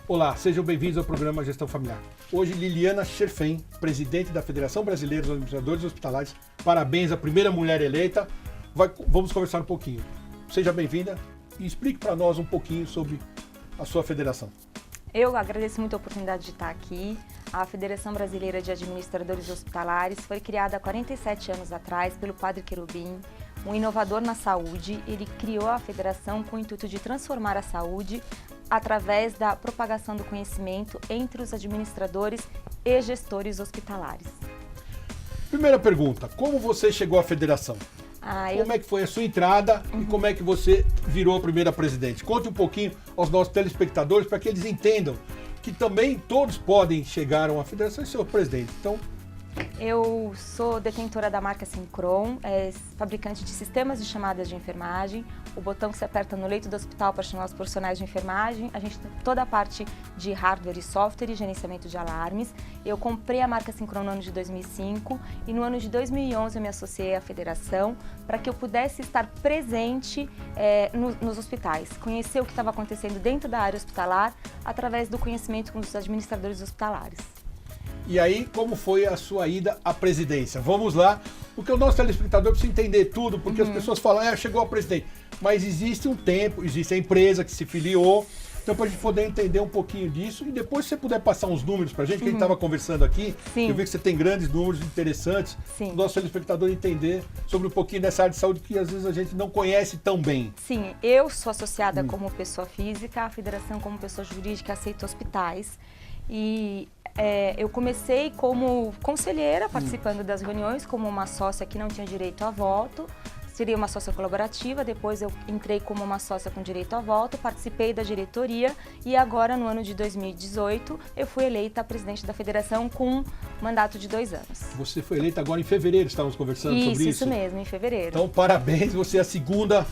Olá, sejam bem-vindos ao programa Gestão Familiar. Hoje, Liliana Scherfen, presidente da Federação Brasileira dos Administradores Hospitalares. Parabéns à primeira mulher eleita. Vamos conversar um pouquinho. Seja bem-vinda e explique para nós um pouquinho sobre a sua federação. Eu agradeço muito a oportunidade de estar aqui. A Federação Brasileira de Administradores Hospitalares foi criada há 47 anos atrás pelo Padre Querubim, um inovador na saúde. Ele criou a federação com o intuito de transformar a saúde através da propagação do conhecimento entre os administradores e gestores hospitalares. Primeira pergunta, como você chegou à federação? Como é que foi a sua entrada e como é que você virou a primeira presidente? Conte um pouquinho aos nossos telespectadores para que eles entendam que também todos podem chegar a uma federação e ser o presidente. Então, eu sou detentora da marca Syncron, fabricante de sistemas de chamadas de enfermagem. O botão que se aperta no leito do hospital para chamar os profissionais de enfermagem. A gente tem toda a parte de hardware e software e gerenciamento de alarmes. Eu comprei a marca Syncron no ano de 2005 e no ano de 2011 eu me associei à federação para que eu pudesse estar presente nos hospitais, conhecer o que estava acontecendo dentro da área hospitalar através do conhecimento com os administradores hospitalares. E aí, como foi a sua ida à presidência? Vamos lá, porque o nosso telespectador precisa entender tudo, porque as pessoas falam, chegou a presidente. Mas existe um tempo, existe a empresa que se filiou, então para a gente poder entender um pouquinho disso, e depois se você puder passar uns números para a gente, que a gente estava conversando aqui, Sim. eu vi que você tem grandes números interessantes, Sim. o nosso telespectador entender sobre um pouquinho dessa área de saúde que às vezes a gente não conhece tão bem. Sim, eu sou associada como pessoa física, a federação como pessoa jurídica aceita hospitais. E eu comecei como conselheira, participando das reuniões, como uma sócia que não tinha direito a voto. Seria uma sócia colaborativa, depois eu entrei como uma sócia com direito a voto, participei da diretoria e agora, no ano de 2018, eu fui eleita presidente da federação com um mandato de 2 anos. Você foi eleita agora em fevereiro, estávamos conversando sobre isso? Isso mesmo, em fevereiro. Então, parabéns, você é a segunda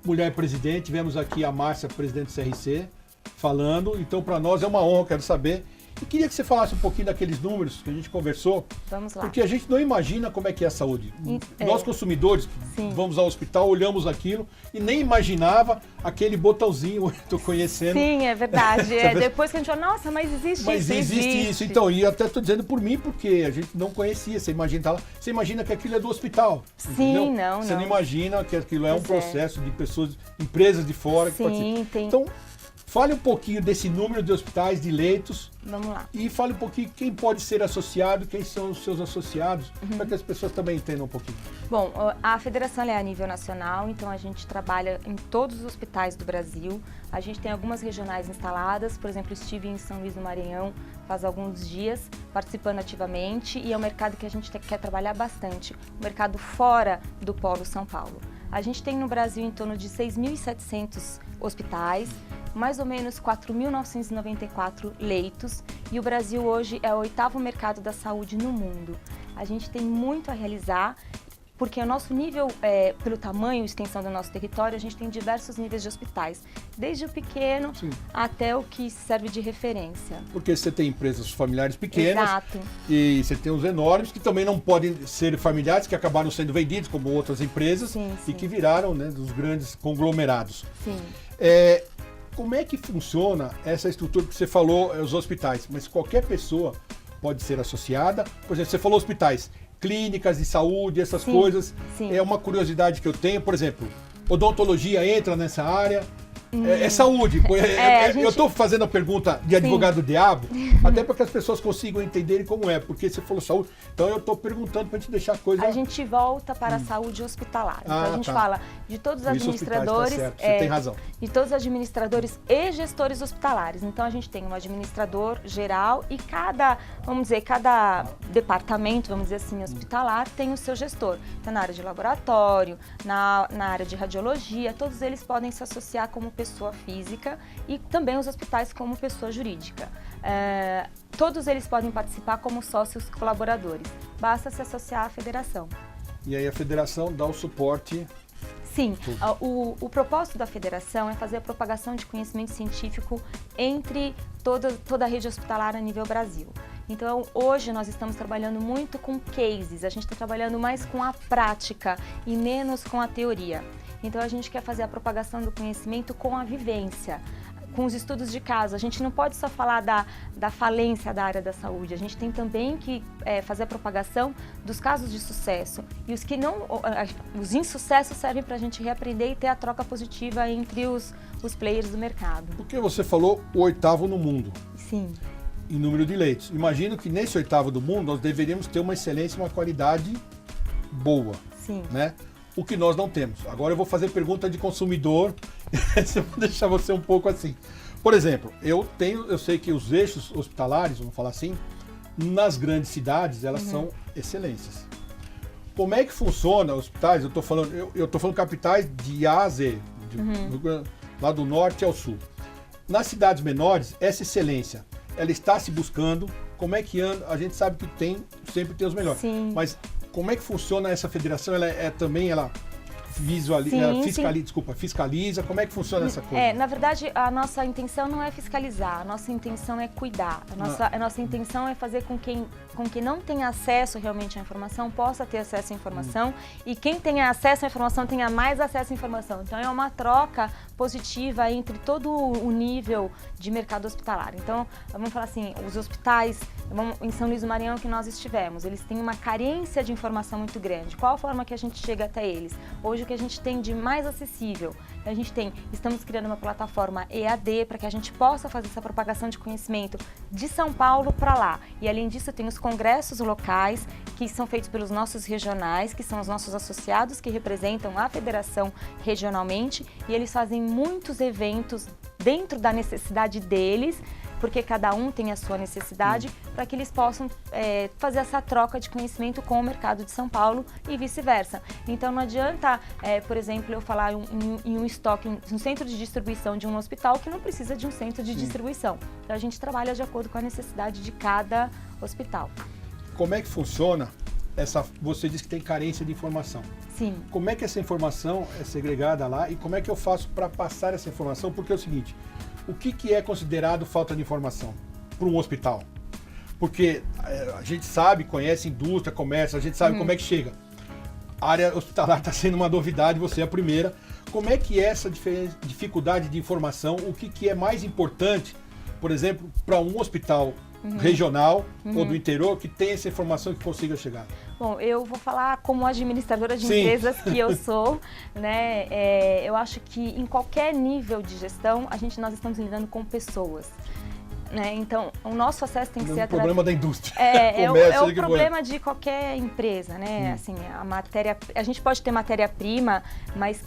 mulher presidente. Tivemos aqui a Márcia, presidente do CRC, falando. Então, para nós é uma honra, quero saber. E queria que você falasse um pouquinho daqueles números que a gente conversou. Vamos lá. Porque a gente não imagina como é que é a saúde. Nós, consumidores, vamos ao hospital, olhamos aquilo e nem imaginava aquele botãozinho, estou conhecendo. Sim, é verdade. Depois que a gente falou, nossa, mas existe isso. Mas existe isso. Então, e até estou dizendo por mim, porque a gente não conhecia. Você imagina que aquilo é do hospital. Sim, entendeu? Você não imagina que aquilo é um processo de pessoas, empresas de fora que participam. Tem. Então, fale um pouquinho desse número de hospitais, de leitos. Vamos lá. E fale um pouquinho quem pode ser associado, quem são os seus associados, para que as pessoas também entendam um pouquinho. Bom, a federação é a nível nacional, então a gente trabalha em todos os hospitais do Brasil. A gente tem algumas regionais instaladas, por exemplo, estive em São Luís do Maranhão faz alguns dias, participando ativamente, e é um mercado que a gente quer trabalhar bastante, o mercado fora do polo São Paulo. A gente tem no Brasil em torno de 6.700 hospitais, mais ou menos 4.994 leitos, e o Brasil hoje é o 8º mercado da saúde no mundo. A gente tem muito a realizar, porque o nosso nível, pelo tamanho e extensão do nosso território, a gente tem diversos níveis de hospitais, desde o pequeno até o que serve de referência. Porque você tem empresas familiares pequenas. Exato. E você tem os enormes que também não podem ser familiares, que acabaram sendo vendidos como outras empresas e que viraram, né, dos grandes conglomerados. Sim. Como é que funciona essa estrutura que você falou, os hospitais? Mas qualquer pessoa pode ser associada. Por exemplo, você falou hospitais, clínicas de saúde, essas coisas. Sim. É uma curiosidade que eu tenho. Por exemplo, odontologia entra nessa área. É saúde. Eu estou fazendo a pergunta de advogado diabo, até para que as pessoas consigam entender como é, porque você falou saúde, então eu estou perguntando para a gente deixar a coisa... A gente volta para a saúde hospitalar. Então a gente fala de todos os administradores... Tá certo, você tem razão. De todos os administradores e gestores hospitalares. Então a gente tem um administrador geral e cada departamento, vamos dizer assim, hospitalar tem o seu gestor. Então na área de laboratório, na área de radiologia, todos eles podem se associar como pessoa física e também os hospitais como pessoa jurídica. Todos eles podem participar como sócios colaboradores. Basta se associar à federação. E aí a federação dá o suporte... Sim, o propósito da federação é fazer a propagação de conhecimento científico entre toda a rede hospitalar a nível Brasil. Então, hoje nós estamos trabalhando muito com cases, a gente está trabalhando mais com a prática e menos com a teoria. Então, a gente quer fazer a propagação do conhecimento com a vivência. com os estudos de caso. A gente não pode só falar da falência da área da saúde, a gente tem também que fazer a propagação dos casos de sucesso. E os que não, os insucessos servem para a gente reaprender e ter a troca positiva entre os players do mercado. Porque você falou o 8º no mundo. Sim. Em número de leitos. Imagino que nesse 8º do mundo nós deveríamos ter uma excelência, uma qualidade boa. Sim. Né? O que nós não temos. Agora eu vou fazer pergunta de consumidor, eu vou deixar você um pouco assim. Por exemplo, eu sei que os eixos hospitalares, vamos falar assim, nas grandes cidades, elas são excelências. Como é que funciona os hospitais? Eu estou falando capitais de A a Z, lá do norte ao sul. Nas cidades menores, essa excelência, ela está se buscando. Como é que anda? A gente sabe que sempre tem os melhores. Sim. Mas como é que funciona essa federação? Ela fiscaliza? Como é que funciona essa coisa? Na verdade, a nossa intenção não é fiscalizar, a nossa intenção é cuidar. A nossa intenção é fazer com quem não tem acesso realmente à informação possa ter acesso à informação e quem tenha acesso à informação tenha mais acesso à informação. Então é uma troca positiva entre todo o nível de mercado hospitalar. Então, vamos falar assim, os hospitais em São Luís do Maranhão que nós estivemos, eles têm uma carência de informação muito grande. Qual a forma que a gente chega até eles? Hoje o que a gente tem de mais acessível, estamos criando uma plataforma EAD para que a gente possa fazer essa propagação de conhecimento de São Paulo para lá. E além disso tem os congressos locais que são feitos pelos nossos regionais, que são os nossos associados que representam a federação regionalmente e eles fazem muitos eventos dentro da necessidade deles, porque cada um tem a sua necessidade, para que eles possam fazer essa troca de conhecimento com o mercado de São Paulo e vice-versa. Então não adianta, por exemplo, eu falar em um estoque, um centro de distribuição de um hospital que não precisa de um centro de distribuição. Então a gente trabalha de acordo com a necessidade de cada hospital. Como é que funciona você disse que tem carência de informação. Sim. Como é que essa informação é segregada lá e como é que eu faço para passar essa informação? Porque é o seguinte, o que é considerado falta de informação para um hospital? Porque a gente sabe, conhece indústria, comércio, a gente sabe como é que chega. A área hospitalar está sendo uma novidade, você é a primeira. Como é que é essa dificuldade de informação? O que é mais importante, por exemplo, para um hospital regional ou do interior que tem essa informação que consiga chegar? Bom, eu vou falar como administradora de empresas que eu sou, né? Eu acho que em qualquer nível de gestão, nós estamos lidando com pessoas. Né? Então, o nosso acesso tem que ser... O problema da indústria. É o problema de qualquer empresa, né? Assim, a gente pode ter matéria-prima, mas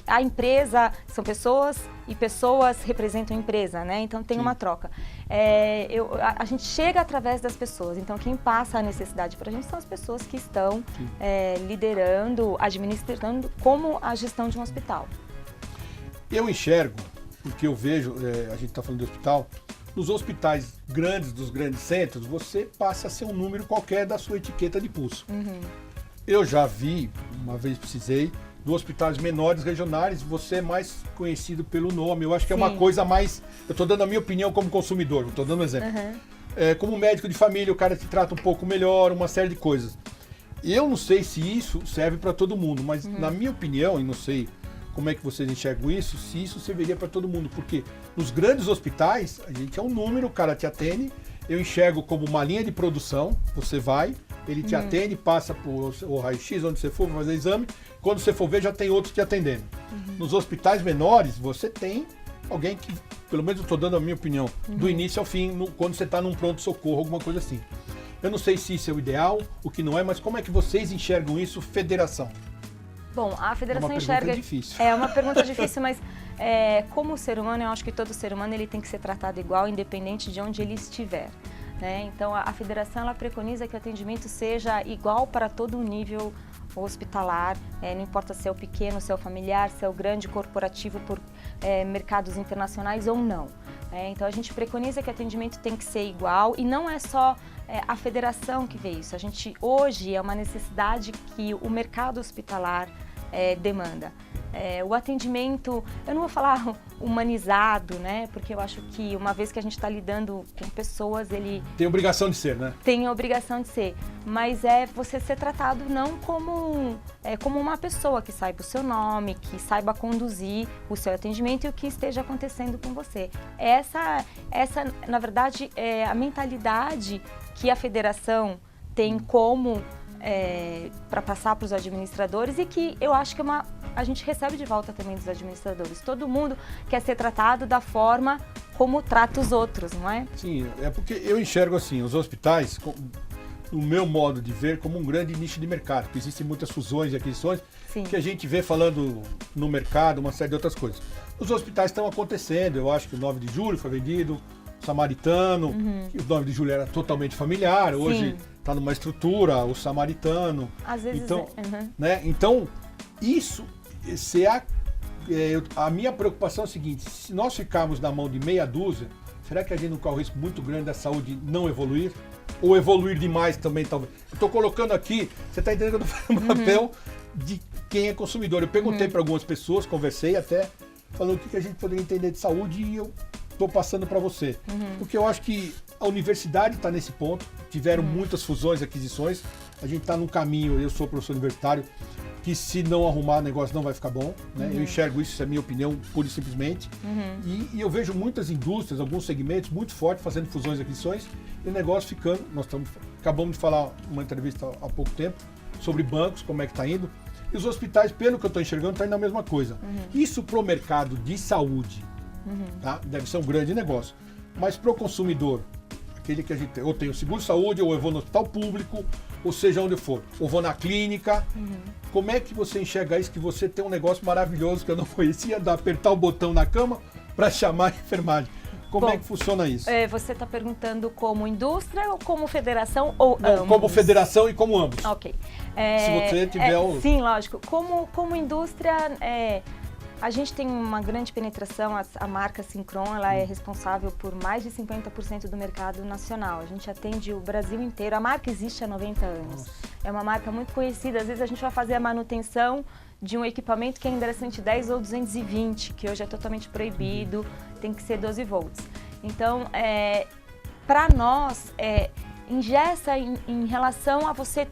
a empresa são pessoas e pessoas representam a empresa, né? Então tem uma troca. A gente chega através das pessoas, então quem passa a necessidade para a gente são as pessoas que estão liderando, administrando como a gestão de um hospital. Eu enxergo, porque eu vejo, a gente está falando de hospital, nos hospitais grandes, dos grandes centros, você passa a ser um número qualquer da sua etiqueta de pulso. Eu já vi, uma vez precisei, dos hospitais menores regionais, você é mais conhecido pelo nome. Eu acho que é uma coisa mais... Eu estou dando a minha opinião como consumidor, estou dando um exemplo. Como médico de família, o cara te trata um pouco melhor, uma série de coisas. Eu não sei se isso serve para todo mundo, mas na minha opinião, e não sei como é que vocês enxergam isso, se isso serviria para todo mundo, porque nos grandes hospitais, a gente é um número, o cara te atende, eu enxergo como uma linha de produção, você vai, ele te atende, passa por o raio-x, onde você for fazer exame, quando você for ver já tem outros te atendendo. Nos hospitais menores, você tem alguém que, pelo menos eu estou dando a minha opinião, do início ao fim, quando você está num pronto-socorro, alguma coisa assim. Eu não sei se isso é o ideal, o que não é, mas como é que vocês enxergam isso, federação? Bom, a federação enxerga... difícil. É uma pergunta difícil, mas como ser humano, eu acho que todo ser humano ele tem que ser tratado igual, independente de onde ele estiver. Né? Então, a federação ela preconiza que o atendimento seja igual para todo o nível hospitalar, não importa se é o pequeno, se é o familiar, se é o grande corporativo por mercados internacionais ou não. Então, a gente preconiza que o atendimento tem que ser igual e não é só a federação que vê isso. Hoje é uma necessidade que o mercado hospitalar demanda. O atendimento, eu não vou falar humanizado, né? Porque eu acho que uma vez que a gente está lidando com pessoas, ele... Tem obrigação de ser, né? Tem a obrigação de ser, mas é você ser tratado não como uma pessoa que saiba o seu nome, que saiba conduzir o seu atendimento e o que esteja acontecendo com você. Essa na verdade, é a mentalidade que a federação tem como para passar para os administradores e que eu acho que a gente recebe de volta também dos administradores. Todo mundo quer ser tratado da forma como trata os outros, não é? Sim, é porque eu enxergo assim, os hospitais, no meu modo de ver, como um grande nicho de mercado, porque existem muitas fusões e aquisições. Sim. Que a gente vê falando no mercado, uma série de outras coisas. Os hospitais estão acontecendo, eu acho que o 9 de julho foi vendido, o Samaritano, que o 9 de julho era totalmente familiar, hoje está numa estrutura, o Samaritano. Às vezes então, né? Então, isso, a minha preocupação é a seguinte, se nós ficarmos na mão de meia dúzia, será que a gente não corre um risco muito grande da saúde não evoluir? Ou evoluir demais também, talvez? Eu estou colocando aqui, você está entendendo que eu estou fazendo papel de quem é consumidor. Eu perguntei para algumas pessoas, conversei até, falando o que a gente poderia entender de saúde e eu estou passando para você. Porque eu acho que a universidade está nesse ponto, tiveram muitas fusões e aquisições, a gente está num caminho, eu sou professor universitário, que se não arrumar o negócio não vai ficar bom, né? Eu enxergo isso é a minha opinião, pura e simplesmente. E eu vejo muitas indústrias, alguns segmentos muito fortes fazendo fusões e aquisições e o negócio ficando, acabamos de falar uma entrevista há pouco tempo sobre bancos, como é que está indo, e os hospitais, pelo que eu estou enxergando, está indo a mesma coisa. Isso para o mercado de saúde, tá? Deve ser um grande negócio, mas para o consumidor, aquele que a gente ou tem o seguro saúde, ou eu vou no hospital público, ou seja onde for, ou vou na clínica, como é que você enxerga isso, que você tem um negócio maravilhoso que eu não conhecia, apertar o botão na cama para chamar a enfermagem? Como é que funciona isso? Você está perguntando como indústria ou como federação ou não, ambos? Como federação e como ambos. Ok. Se você tiver Sim, lógico. Como indústria, a gente tem uma grande penetração, a marca Syncron, ela é responsável por mais de 50% do mercado nacional. A gente atende o Brasil inteiro. A marca existe há 90 anos. Nossa. É uma marca muito conhecida. Às vezes a gente vai fazer a manutenção de um equipamento que ainda era 110 ou 220, que hoje é totalmente proibido, tem que ser 12 volts. Então, para nós, engessa em relação a você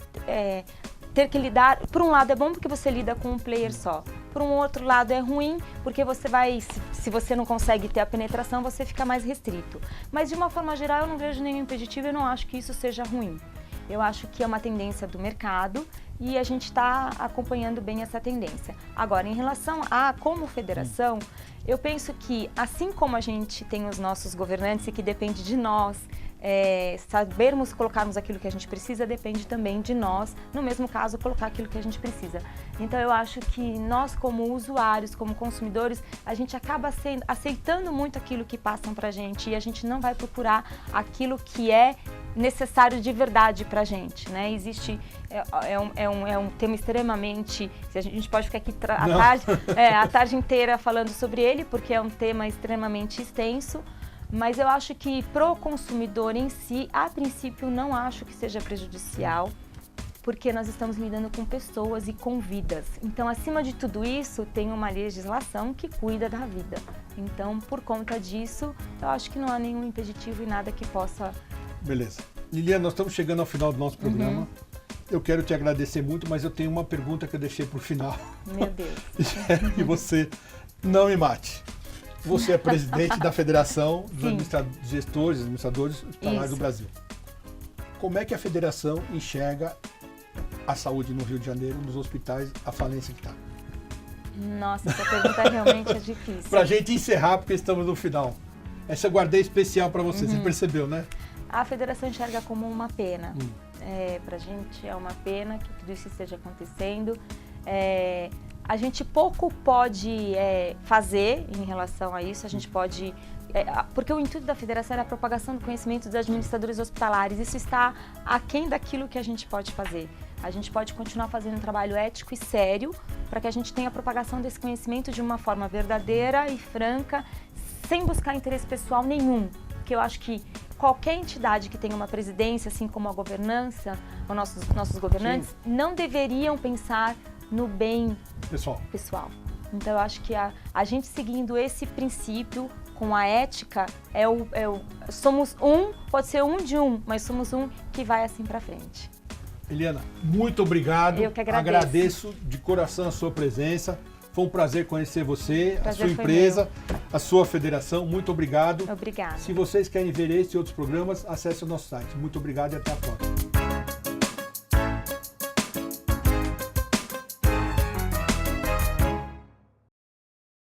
ter que lidar... Por um lado é bom porque você lida com um player só. Por um outro lado é ruim porque você vai... Se você não consegue ter a penetração, você fica mais restrito. Mas de uma forma geral eu não vejo nenhum impeditivo e eu não acho que isso seja ruim. Eu acho que é uma tendência do mercado e a gente está acompanhando bem essa tendência. Agora, em relação a como federação, eu penso que assim como a gente tem os nossos governantes e que depende de nós, sabermos colocarmos aquilo que a gente precisa, depende também de nós, no mesmo caso, colocar aquilo que a gente precisa. Então eu acho que nós como usuários, como consumidores, a gente acaba aceitando muito aquilo que passam pra gente e a gente não vai procurar aquilo que é necessário de verdade pra gente, né? Existe, é um tema extremamente, a gente pode ficar aqui a tarde inteira falando sobre ele, porque é um tema extremamente extenso, mas eu acho que pro consumidor em si, a princípio, não acho que seja prejudicial, porque nós estamos lidando com pessoas e com vidas. Então, acima de tudo isso, tem uma legislação que cuida da vida. Então, por conta disso, eu acho que não há nenhum impeditivo e nada que possa... Beleza. Liliana, nós estamos chegando ao final do nosso programa. Eu quero te agradecer muito, mas eu tenho uma pergunta que eu deixei para o final. Meu Deus. E você não me mate. Você é presidente da Federação dos Gestores, Administradores Hospitalares do Brasil. Como é que a Federação enxerga a saúde no Rio de Janeiro, nos hospitais, a falência que está? Nossa, essa pergunta realmente é difícil. Para a gente encerrar, porque estamos no final. Essa eu guardei especial para você, você percebeu, né? A Federação enxerga como uma pena. Para a gente é uma pena que tudo isso esteja acontecendo. A gente pouco pode fazer em relação a isso, a gente pode... porque o intuito da federação era a propagação do conhecimento dos administradores hospitalares, isso está aquém daquilo que a gente pode fazer. A gente pode continuar fazendo um trabalho ético e sério para que a gente tenha a propagação desse conhecimento de uma forma verdadeira e franca, sem buscar interesse pessoal nenhum. Porque eu acho que qualquer entidade que tenha uma presidência, assim como a governança, os nossos governantes, não deveriam pensar no bem pessoal. Então eu acho que a gente seguindo esse princípio, com a ética, somos um, pode ser um de um, mas somos um que vai assim para frente. Eliana, muito obrigado. Eu que agradeço. Agradeço de coração a sua presença. Foi um prazer conhecer você, a sua Prazer foi empresa, a sua federação. Muito obrigado. Obrigada. Se vocês querem ver esse e outros programas, acesse o nosso site. Muito obrigado e até a próxima.